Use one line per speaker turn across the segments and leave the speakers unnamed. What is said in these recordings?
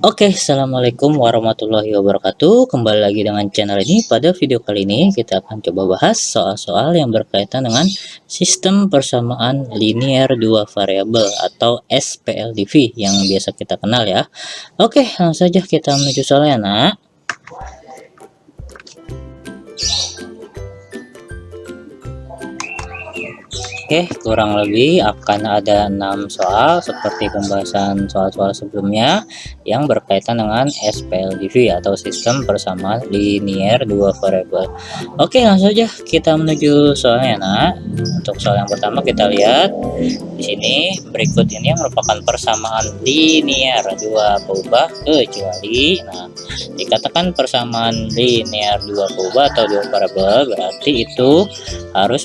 Oke, assalamualaikum warahmatullahi wabarakatuh. Kembali lagi dengan channel ini. Pada video kali ini kita akan coba bahas soal-soal yang berkaitan dengan sistem persamaan linear dua variabel atau SPLDV yang biasa kita kenal ya. Oke, langsung saja kita menuju soalnya, nak. Oke, kurang lebih akan ada 6 soal seperti pembahasan soal-soal sebelumnya yang berkaitan dengan SPLDV atau sistem persamaan linear dua variabel. Oke, langsung saja kita menuju soalnya, nak. Untuk soal yang pertama kita lihat di sini, berikut ini yang merupakan persamaan linear dua peubah kecuali, nah, dikatakan persamaan linear dua peubah atau dua variabel berarti itu harus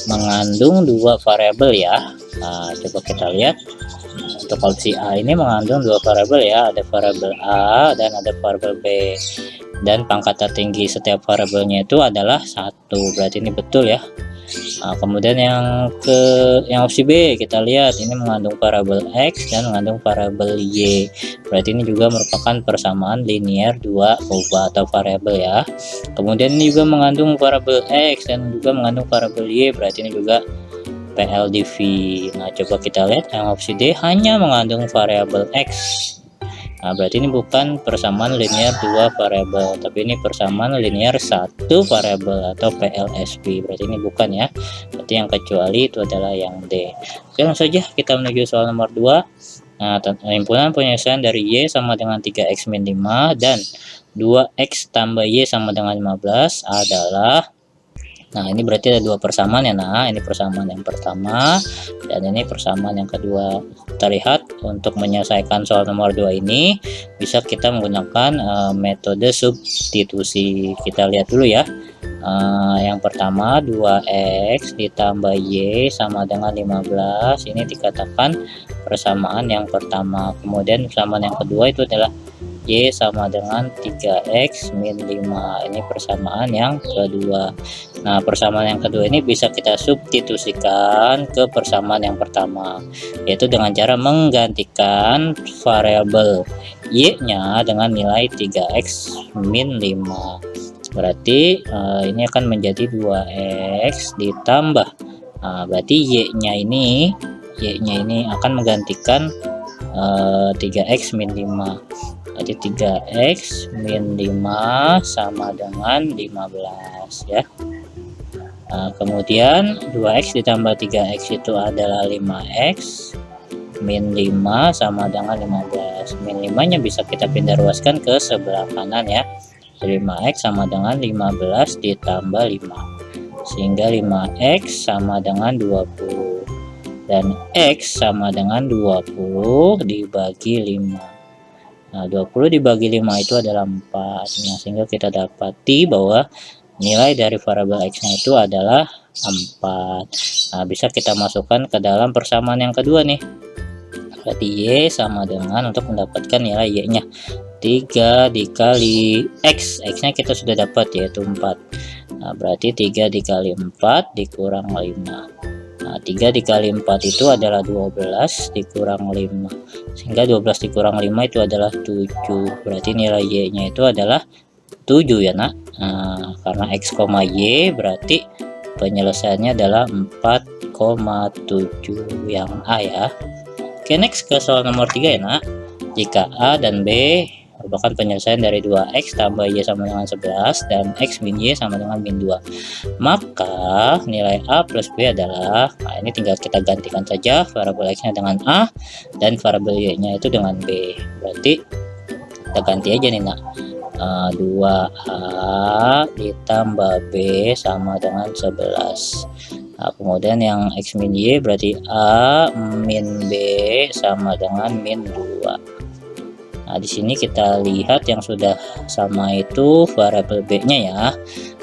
mengandung dua variabel ya. Nah, coba kita lihat untuk opsi A ini mengandung dua variabel ya, ada variabel A dan ada variabel B, dan pangkat tertinggi setiap variabelnya itu adalah satu, berarti ini betul ya. Nah, kemudian yang opsi B kita lihat ini mengandung variabel X dan mengandung variabel Y, berarti ini juga merupakan persamaan linear dua peubah atau variabel ya. Kemudian ini juga mengandung variabel X dan juga mengandung variabel Y, berarti ini juga PLDV. Nah, coba kita lihat yang opsi D hanya mengandung variabel X. Nah, berarti ini bukan persamaan linear dua variabel, tapi ini persamaan linear satu variabel atau PLSV. Berarti ini bukan ya. Berarti yang kecuali itu adalah yang D. Oke, langsung saja kita menuju soal nomor 2. Nah, himpunan penyelesaian dari Y sama dengan 3X min 5 dan 2X tambah Y sama dengan 15 adalah, nah ini berarti ada dua persamaan ya. Nah, ini persamaan yang pertama dan ini persamaan yang kedua. Kita lihat untuk menyelesaikan soal nomor 2 ini bisa kita menggunakan metode substitusi. Kita lihat dulu ya. Yang pertama 2X ditambah Y sama dengan 15, ini dikatakan persamaan yang pertama. Kemudian persamaan yang kedua itu adalah Y sama dengan 3X min 5, ini persamaan yang kedua. Nah, persamaan yang kedua ini bisa kita substitusikan ke persamaan yang pertama, yaitu dengan cara menggantikan variabel Y-nya dengan nilai 3X min 5. Berarti ini akan menjadi 2X ditambah, berarti Y-nya ini akan menggantikan 3X min 5. Jadi 3X min 5 sama dengan 15 ya. Nah, kemudian 2X ditambah 3X itu adalah 5X min 5 sama dengan 15. Min 5 nya bisa kita pindah ruaskan ke sebelah kanan ya. 5X sama dengan 15 ditambah 5, sehingga 5X sama dengan 20 dan X sama dengan 20 dibagi 5. Nah, 20 dibagi 5 itu adalah 4. Nah, sehingga kita dapati bahwa nilai dari variabel X-nya itu adalah 4. Nah, bisa kita masukkan ke dalam persamaan yang kedua nih. Berarti Y sama dengan, untuk mendapatkan nilai Y-nya, 3 dikali X. X-nya kita sudah dapat yaitu 4. Nah, berarti 3 dikali 4 dikurang 5. Nah, 3 dikali 4 itu adalah 12 dikurang 5, sehingga 12 dikurang 5 itu adalah 7. Berarti nilai Y-nya itu adalah 7 ya nak. Nah, karena X, Y berarti penyelesaiannya adalah 4,7 yang A ya. Oke, next ke soal nomor 3 ya nak. Jika A dan B merupakan penyelesaian dari 2X tambah Y sama dengan 11 dan X min Y sama dengan min 2, maka nilai A plus B adalah, nah ini tinggal kita gantikan saja variabel X nya dengan A dan variabel Y nya itu dengan B. Berarti kita ganti aja nih nak, 2A ditambah B sama dengan 11. Nah, kemudian yang X min Y berarti A min B sama dengan min 2. Nah, di sini kita lihat yang sudah sama itu variabel B-nya ya.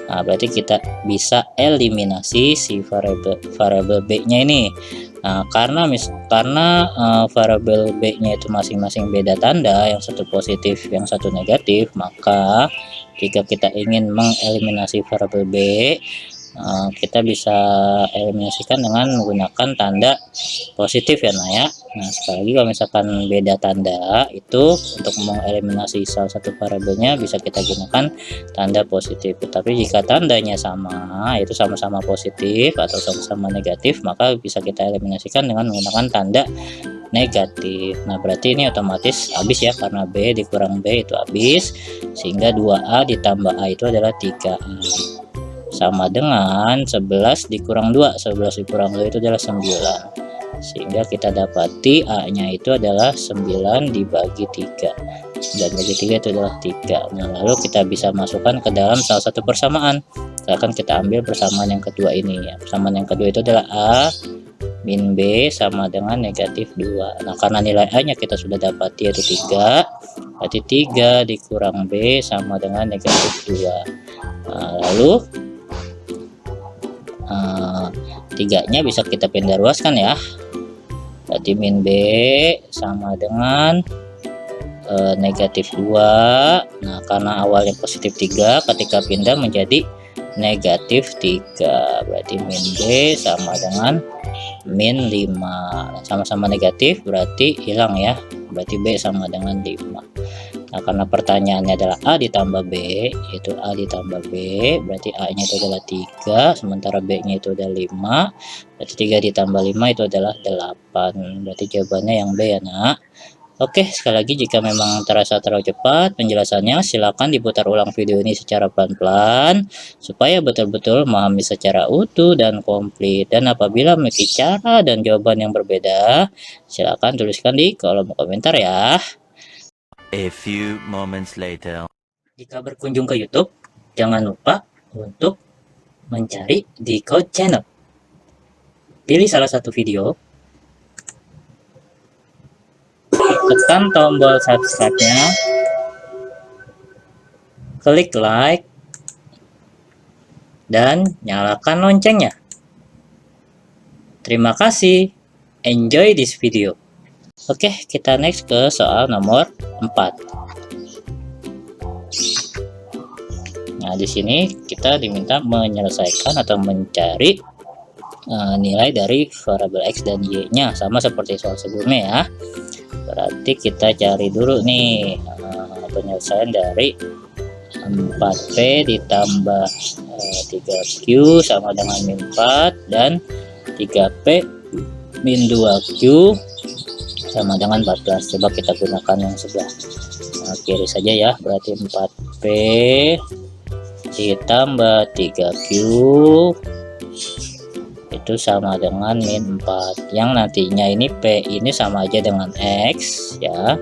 Nah, berarti kita bisa eliminasi si variabel B-nya ini. Nah, karena variabel B-nya itu masing-masing beda tanda, yang satu positif, yang satu negatif, maka jika kita ingin mengeliminasi variabel B, kita bisa eliminasikan dengan menggunakan tanda positif ya nah ya. Nah sekali lagi kalau misalkan beda tanda itu untuk mengeliminasi salah satu variabelnya bisa kita gunakan tanda positif, tapi jika tandanya sama, itu sama-sama positif atau sama-sama negatif, maka bisa kita eliminasikan dengan menggunakan tanda negatif. Nah berarti ini otomatis habis ya, karena B dikurang B itu habis, sehingga 2A ditambah A itu adalah 3A sama dengan 11 dikurang 2, 11 dikurang 2 itu adalah 9, sehingga kita dapati A nya itu adalah 9 dibagi 3 dan bagi 3 itu adalah 3. Nah lalu kita bisa masukkan ke dalam salah satu persamaan. Akan kita ambil persamaan yang kedua ini ya. Persamaan yang kedua itu adalah A min B sama dengan negatif 2. Nah karena nilai A nya kita sudah dapati yaitu 3, berarti 3 dikurang B sama dengan negatif 2. Nah, lalu 3 nya bisa kita pindah ruaskan ya, berarti min B sama dengan negatif 2. Nah karena awalnya positif 3, ketika pindah menjadi negatif 3, berarti min B sama dengan min 5. Sama-sama negatif berarti hilang ya, berarti B sama dengan 5. Nah karena pertanyaannya adalah A ditambah B, yaitu A ditambah B, berarti A nya itu adalah 3, sementara B nya itu adalah 5, berarti 3 ditambah 5 itu adalah 8, berarti jawabannya yang B ya nak. Oke, sekali lagi jika memang terasa terlalu cepat penjelasannya, silakan diputar ulang video ini secara pelan-pelan supaya betul-betul memahami secara utuh dan komplit. Dan apabila memiliki cara dan jawaban yang berbeda, silakan tuliskan di kolom komentar ya.
A few moments later.
Jika berkunjung ke YouTube, jangan lupa untuk mencari di Code Channel. Pilih salah satu video, tekan tombol subscribe-nya, klik like, dan nyalakan loncengnya. Terima kasih. Enjoy this video. Oke, kita next ke soal nomor 4. Nah, di sini kita diminta menyelesaikan atau mencari nilai dari variabel X dan Y-nya, sama seperti soal sebelumnya ya. Berarti kita cari dulu nih penyelesaian dari 4P ditambah 3Q sama dengan min 4 dan 3P min 2Q sama dengan 14. Coba kita gunakan yang sebelah kiri saja ya, berarti 4P ditambah 3Q itu sama dengan min 4, yang nantinya ini P ini sama aja dengan X ya,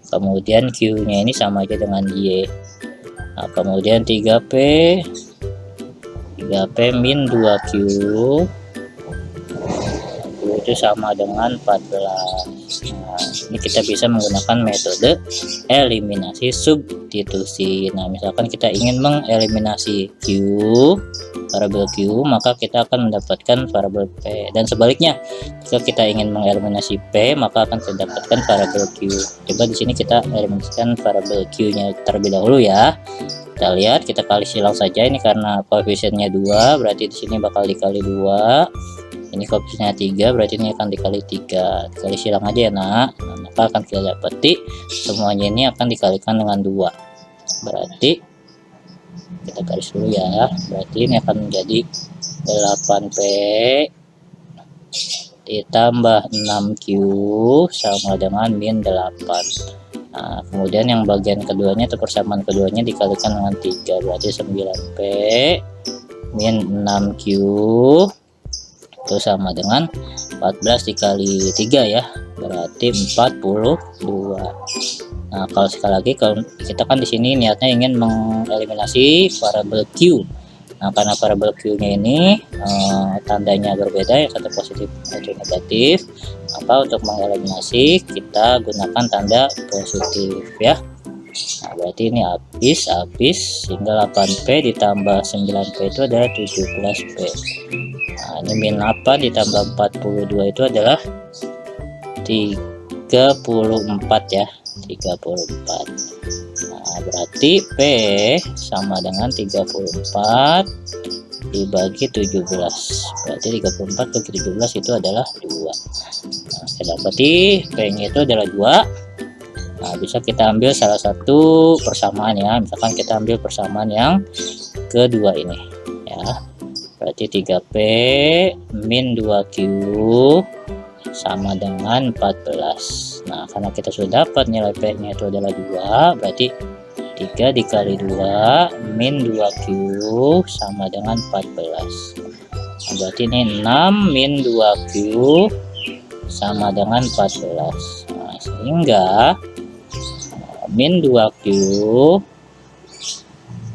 kemudian Q nya ini sama aja dengan Y. Nah kemudian 3P min 2Q itu sama dengan 14. Nah ini kita bisa menggunakan metode eliminasi substitusi. Nah misalkan kita ingin mengeliminasi Q, variabel Q, maka kita akan mendapatkan variabel P, dan sebaliknya jika kita ingin mengeliminasi P maka akan kita dapatkan variabel Q. Coba di sini kita eliminasikan variabel Q nya terlebih dahulu ya. Kita lihat, kita kali silang saja, ini karena koefisiennya 2 berarti di sini bakal dikali 2, ini koefisiennya 3 berarti ini akan dikali 3, dikali silang aja ya nak. Nah, maka akan kita dapati semuanya ini akan dikalikan dengan 2, berarti kita garis dulu ya, berarti ini akan menjadi 8P ditambah 6Q sama dengan min 8. Nah kemudian yang bagian keduanya atau persamaan keduanya dikalikan dengan 3, berarti 9P min 6Q itu sama dengan 14 dikali 3 ya, berarti 42. Nah kalau sekali lagi, kalau kita kan di sini niatnya ingin mengeliminasi variabel Q. Nah karena variabel Q nya ini tandanya berbeda, yang satu positif satu negatif, maka untuk mengeliminasi kita gunakan tanda positif ya. Nah berarti ini habis sehingga 8P ditambah 9P itu adalah 17P. Nah ini min 8 ditambah 42 itu adalah 34 ya, 34. Nah berarti P sama dengan 34 dibagi 17, berarti 34 bagi 17 itu adalah 2. Nah, kita dapati P nya itu adalah 2. Nah, bisa kita ambil salah satu persamaan ya, misalkan kita ambil persamaan yang kedua ini ya, berarti 3P min 2Q sama dengan 14. Nah, karena kita sudah dapat nilai P nya itu adalah 2, berarti 3 dikali 2 min 2Q sama dengan 14. Nah, berarti ini 6 min 2Q sama dengan 14. Nah, sehingga min 2Q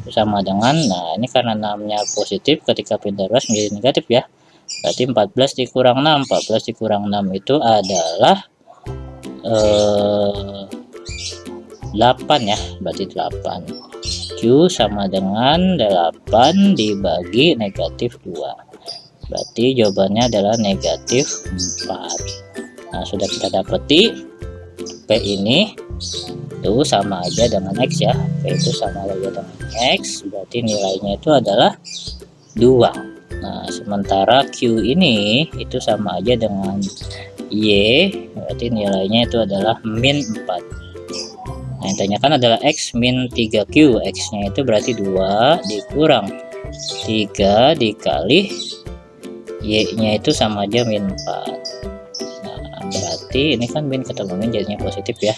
sama dengan, nah ini karena 6 nya positif, ketika pindah ruas menjadi negatif ya, berarti 14 dikurang 6, 14 dikurang 6 itu adalah 8 ya, berarti 8. Q sama dengan 8 dibagi negatif 2, berarti jawabannya adalah negatif 4. Nah, sudah kita dapati P ini itu sama aja dengan X ya, P itu sama aja dengan X, berarti nilainya itu adalah 2. Nah, sementara Q ini itu sama aja dengan Y, berarti nilainya itu adalah min 4. Nah, yang ditanyakan adalah X min 3Q, X nya itu berarti 2 dikurang 3 dikali Y nya itu sama aja min 4. Nah, berarti ini kan min ketemu min jadinya positif ya,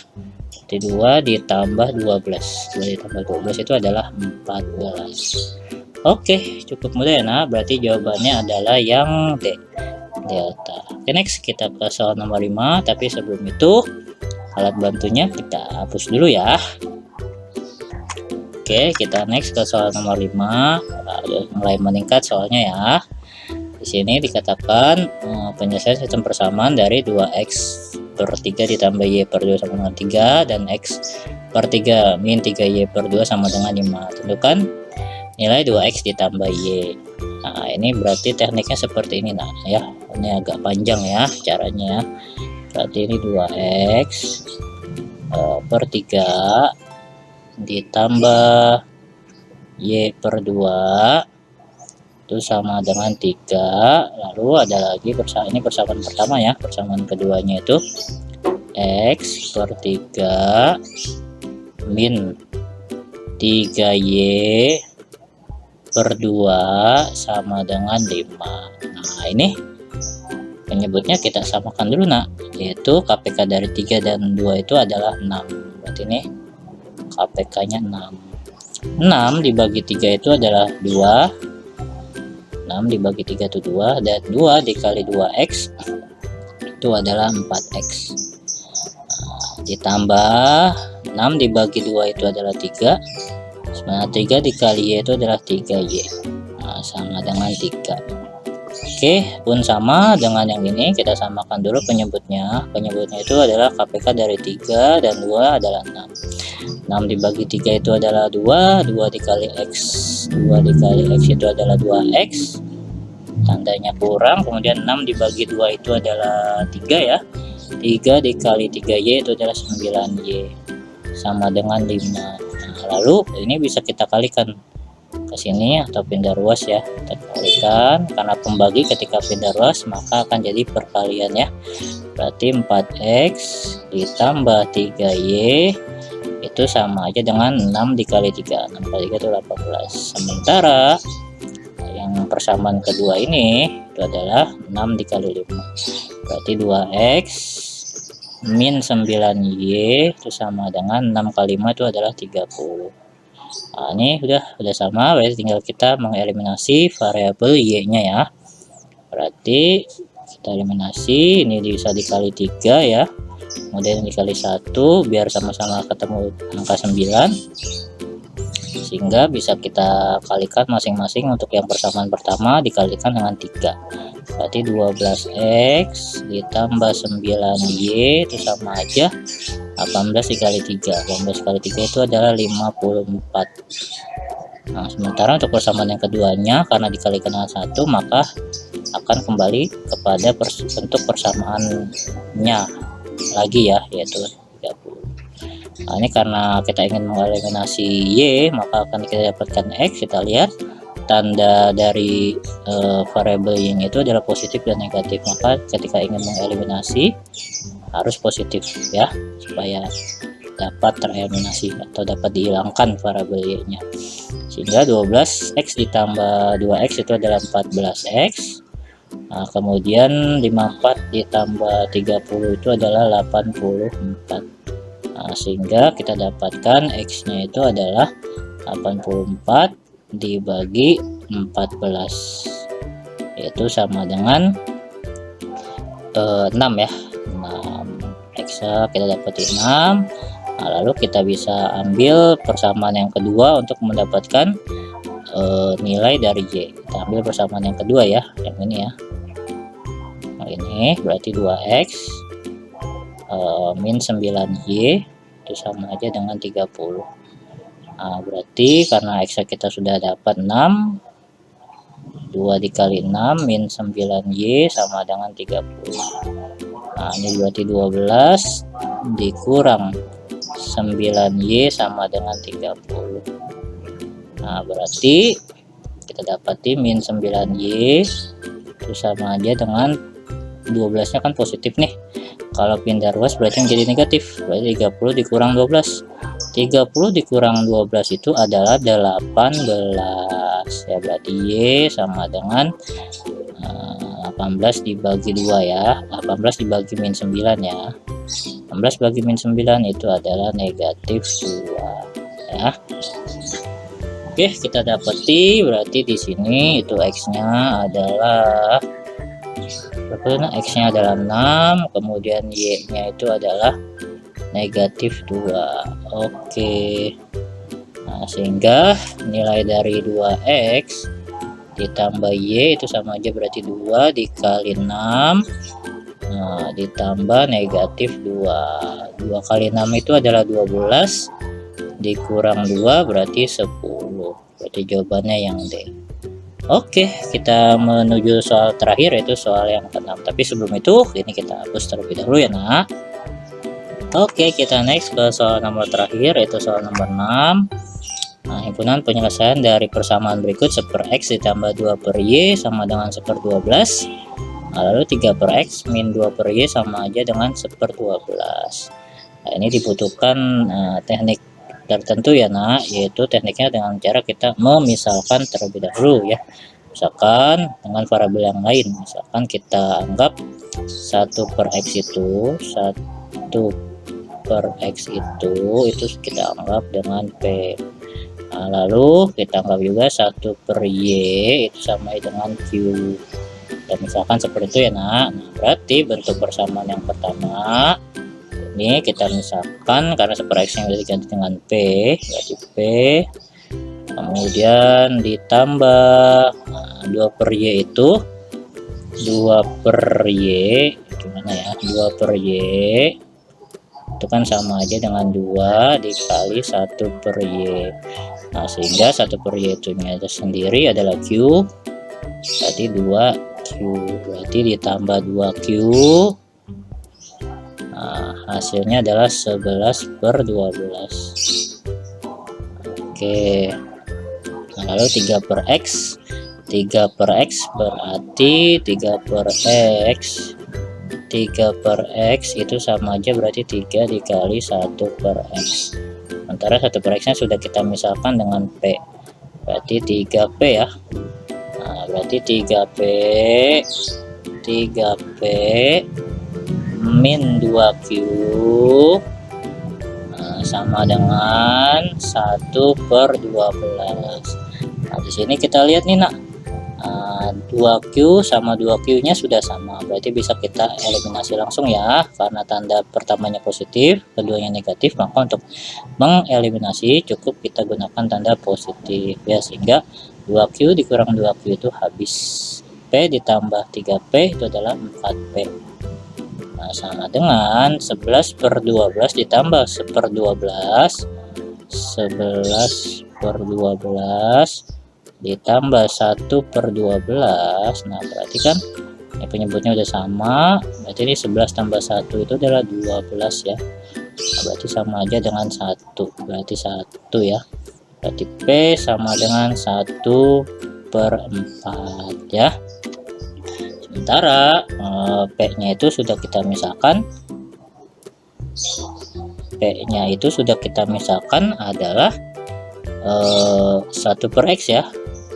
berarti 2 ditambah 12, 2 ditambah 12 itu adalah 14. Oke, cukup mudah ya. Nah, berarti jawabannya adalah yang D, delta. Oke, next kita ke soal nomor 5, tapi sebelum itu alat bantunya kita hapus dulu ya. Oke, kita next ke soal nomor 5. Mulai meningkat soalnya ya. Di sini dikatakan penyelesaian sistem persamaan dari 2x per 3 ditambah y per 2 sama dengan 3 dan x per 3 min 3y per 2 sama dengan 5. Tentukan nilai 2x ditambah y. Nah, ini berarti tekniknya seperti ini nah ya. Ini agak panjang ya caranya ya. Berarti ini 2x per 3 ditambah y per 2 itu sama dengan 3. Lalu ada lagi ini persamaan pertama ya, persamaan keduanya itu x per 3 min 3y per 2 sama dengan 5. Nah, ini penyebutnya kita samakan dulu nak, yaitu KPK dari 3 dan 2 itu adalah 6. Berarti ini KPK nya 6. 6 dibagi 3 itu adalah 2, 6 dibagi 3 itu 2, dan 2 dikali 2x itu adalah 4x. Nah, ditambah 6 dibagi 2 itu adalah 3, sebenarnya 3 dikali y itu adalah 3y. Nah, sama dengan 3. Oke, pun sama dengan yang ini, kita samakan dulu penyebutnya. Penyebutnya itu adalah KPK dari 3 dan 2 adalah 6. 6 dibagi 3 itu adalah 2, 2 dikali x, 2 dikali x itu adalah 2x, tandanya kurang, kemudian 6 dibagi 2 itu adalah 3 ya, 3 dikali 3y itu adalah 9y sama dengan 5. Nah, lalu ini bisa kita kalikan ke sini atau pindah ruas ya, kita kalikan, karena pembagi ketika pindah ruas maka akan jadi perkalian ya, berarti 4x ditambah 3y itu sama aja dengan 6 dikali 3, 6 kali 3 itu 18. Sementara yang persamaan kedua ini itu adalah 6 dikali 5, berarti 2x min 9y itu sama dengan 6 kali 5 itu adalah 30. Nah, ini udah sama, berarti tinggal kita mengeliminasi variabel y nya ya, berarti kita eliminasi, ini bisa dikali 3 ya, kemudian dikali 1 biar sama-sama ketemu angka 9, sehingga bisa kita kalikan masing-masing. Untuk yang persamaan pertama dikalikan dengan 3, berarti 12x ditambah 9y itu sama aja 18 dikali 3, 18 kali 3 itu adalah 54. Nah, sementara untuk persamaan yang keduanya karena dikalikan dengan 1 maka akan kembali kepada bentuk persamaannya lagi ya, yaitu 30. Nah, ini karena kita ingin mengeliminasi y maka akan kita dapatkan x. Kita lihat tanda dari variabel y itu adalah positif dan negatif, maka ketika ingin mengeliminasi harus positif ya, supaya dapat tereliminasi atau dapat dihilangkan variabel y-nya. Sehingga 12x ditambah 2x itu adalah 14x. Nah, kemudian 54 ditambah 30 itu adalah 84. Nah, sehingga kita dapatkan x-nya itu adalah 84 dibagi 14, yaitu sama dengan 6 ya. 6 x kita dapat 6. Nah, lalu kita bisa ambil persamaan yang kedua untuk mendapatkan nilai dari y. Kita ambil persamaan yang kedua ya, yang ini ya. Nah, ini berarti 2x min 9y itu sama aja dengan 30. Nah, berarti karena x kita sudah dapat 6, 2 dikali 6 min 9y sama dengan 30. Nah, ini berarti 12 dikurang 9y sama dengan 30. Nah, berarti kita dapati min 9y itu sama aja dengan 12 nya kan positif nih. Kalau pindah ruas berarti menjadi negatif, berarti 30 dikurang 12. 30 dikurang 12 itu adalah 18 ya, berarti y sama dengan 18 dibagi 2 ya, 18 dibagi min 9 ya. 18 bagi min 9 itu adalah negatif 2 ya. Oke, kita dapati berarti di sini itu x-nya adalah berapa? X-nya adalah 6, kemudian y-nya itu adalah negatif 2. Oke. Nah, sehingga nilai dari 2x ditambah y itu sama aja berarti 2 dikali 6. Nah, ditambah negatif 2. 2 kali 6 itu adalah 12 dikurang 2 berarti 10. Berarti jawabannya yang D. Oke, kita menuju soal terakhir, yaitu soal yang ke-6. Tapi sebelum itu ini kita hapus terlebih dahulu ya nak. Oke, kita next ke soal nomor terakhir, yaitu soal nomor 6. Nah, himpunan penyelesaian dari persamaan berikut 1/x ditambah 2/y sama dengan 1/12. Nah, lalu 3/x min 2/y sama aja dengan 1/12. Nah, ini dibutuhkan teknik tertentu ya nak, yaitu tekniknya dengan cara kita memisalkan terlebih dahulu ya. Misalkan dengan variabel yang lain, misalkan kita anggap 1/x itu 1/x itu kita anggap dengan p. Nah, lalu kita anggap juga 1/y itu sama dengan q. Dan misalkan seperti itu ya nak. Nah, berarti bentuk persamaan yang pertama ini kita misalkan karena 1/x yang sudah diganti dengan p, berarti p, kemudian ditambah 2/y itu 2/y gimana ya, 2/y itu kan sama aja dengan 2 dikali 1/y. Nah, sehingga 1/y itu sendiri adalah q, berarti 2q, berarti ditambah 2q. Nah, hasilnya adalah 11/12. Oke. Nah, lalu 3/x. 3/x berarti 3/x. 3/x itu sama aja berarti 3 dikali 1/x. Sementara 1/x nya sudah kita misalkan dengan p. Berarti 3p ya. Nah, berarti 3p min 2q sama dengan 1/12. Nah, di sini kita lihat nih nak, 2q sama 2q nya sudah sama, berarti bisa kita eliminasi langsung ya, karena tanda pertamanya positif, keduanya negatif, maka untuk mengeliminasi cukup kita gunakan tanda positif ya, sehingga 2q dikurang 2q itu habis, p ditambah 3p itu adalah 4p. Nah, sama dengan 11/12 ditambah 1/12, 11/12 ditambah 1/12. Nah, berarti kan ini penyebutnya udah sama, berarti ini 11 tambah 1 itu adalah 12 ya. Nah, berarti sama aja dengan 1, berarti 1 ya. Berarti P sama dengan 1 1/4 ya. Sementara P-nya itu sudah kita misalkan. P-nya itu sudah kita misalkan adalah 1/x ya.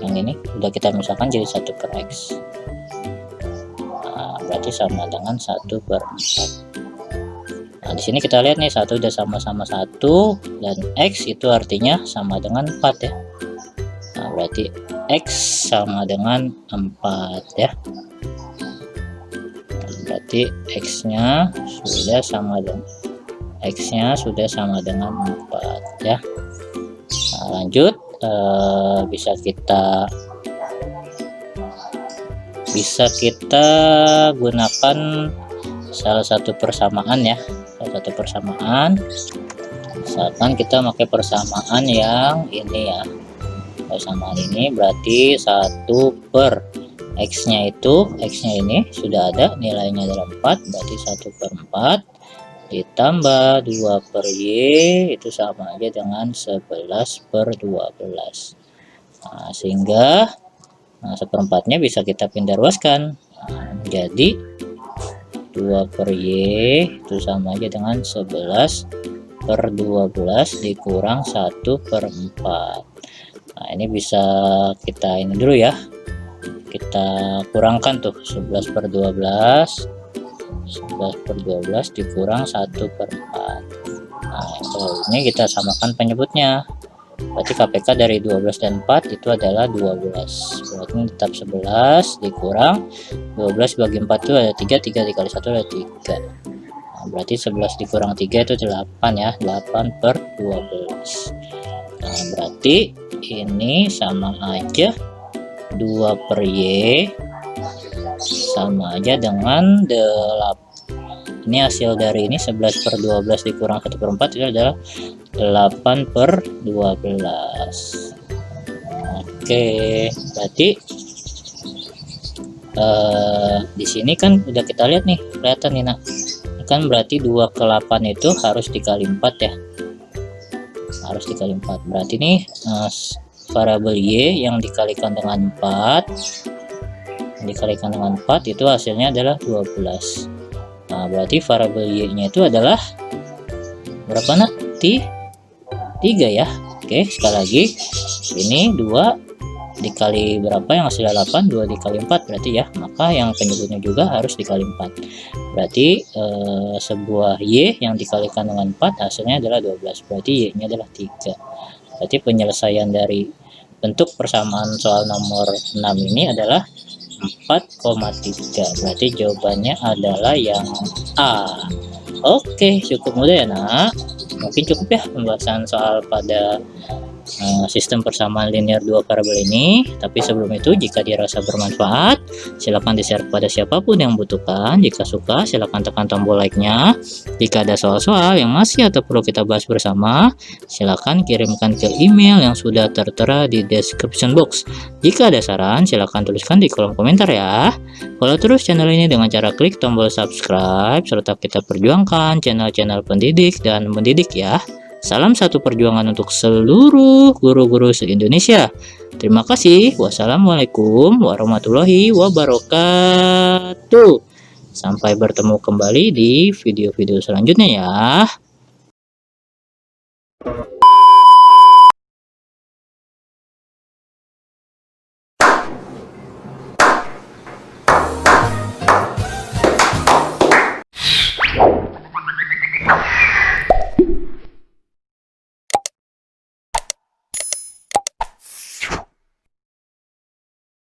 Yang ini sudah kita misalkan jadi 1/x. Nah, berarti sama dengan 1/4. Nah, di sini kita lihat nih, 1 udah sama-sama 1 dan X itu artinya sama dengan 4 ya. Nah, berarti X sama dengan 4 ya. Nah, berarti X-nya sudah sama dengan 4 ya. Nah, lanjut, bisa kita gunakan salah satu persamaan ya. Misalkan kita pakai persamaan yang ini ya. Persamaan ini berarti 1/x-nya ini sudah ada nilainya adalah 4, berarti 1/4 ditambah 2/y itu sama aja dengan 11/12. Nah, sehingga 1/4-nya bisa kita pindah ruaskan. Nah, jadi 2/y itu sama aja dengan 11/12 dikurang 1/4. Nah, ini bisa kita ini dulu ya. Kita kurangkan tuh 11/12 dikurang 1/4. Nah, ini kita samakan penyebutnya. Berarti KPK dari 12 dan 4 itu adalah 12. Berarti ini tetap 11 dikurang 12 bagi 4 itu ada 3 dikali 1 ada 3. Nah, berarti 11 dikurang 3 itu 8 ya, 8/12. Nah, berarti ini sama aja 2/y sama aja dengan 8. Ini hasil dari ini 11/12 dikurang 1/4 itu adalah 8/12. Oke, berarti di sini kan udah kita lihat nih, kelihatan nih. Nah, kan berarti 2/8 itu harus dikali 4 ya. Harus dikali 4. Berarti nih variabel y yang dikalikan dengan 4 itu hasilnya adalah 12. Nah, berarti variabel y-nya itu adalah berapa nak? 3 ya. Oke, sekali lagi ini 2 dikali berapa yang hasilnya 8, 2 dikali 4 berarti ya, maka yang penyebutnya juga harus dikali 4. Berarti sebuah y yang dikalikan dengan 4 hasilnya adalah 12, berarti y-nya adalah 3. Berarti penyelesaian dari bentuk persamaan soal nomor 6 ini adalah 4,3. Berarti jawabannya adalah yang A. Oke, cukup mudah ya nak. Mungkin cukup ya pembahasan soal pada sistem persamaan linear 2 variabel ini. Tapi sebelum itu, jika dirasa bermanfaat, silakan di-share kepada siapapun yang membutuhkan. Jika suka, silakan tekan tombol like-nya. Jika ada soal-soal yang masih atau perlu kita bahas bersama, silakan kirimkan ke email yang sudah tertera di description box. Jika ada saran, silakan tuliskan di kolom komentar ya. Follow terus channel ini dengan cara klik tombol subscribe, serta kita perjuangkan channel-channel pendidik dan mendidik ya. Salam satu perjuangan untuk seluruh guru-guru se-Indonesia. Terima kasih. Wassalamualaikum warahmatullahi wabarakatuh. Sampai bertemu kembali di video-video selanjutnya ya.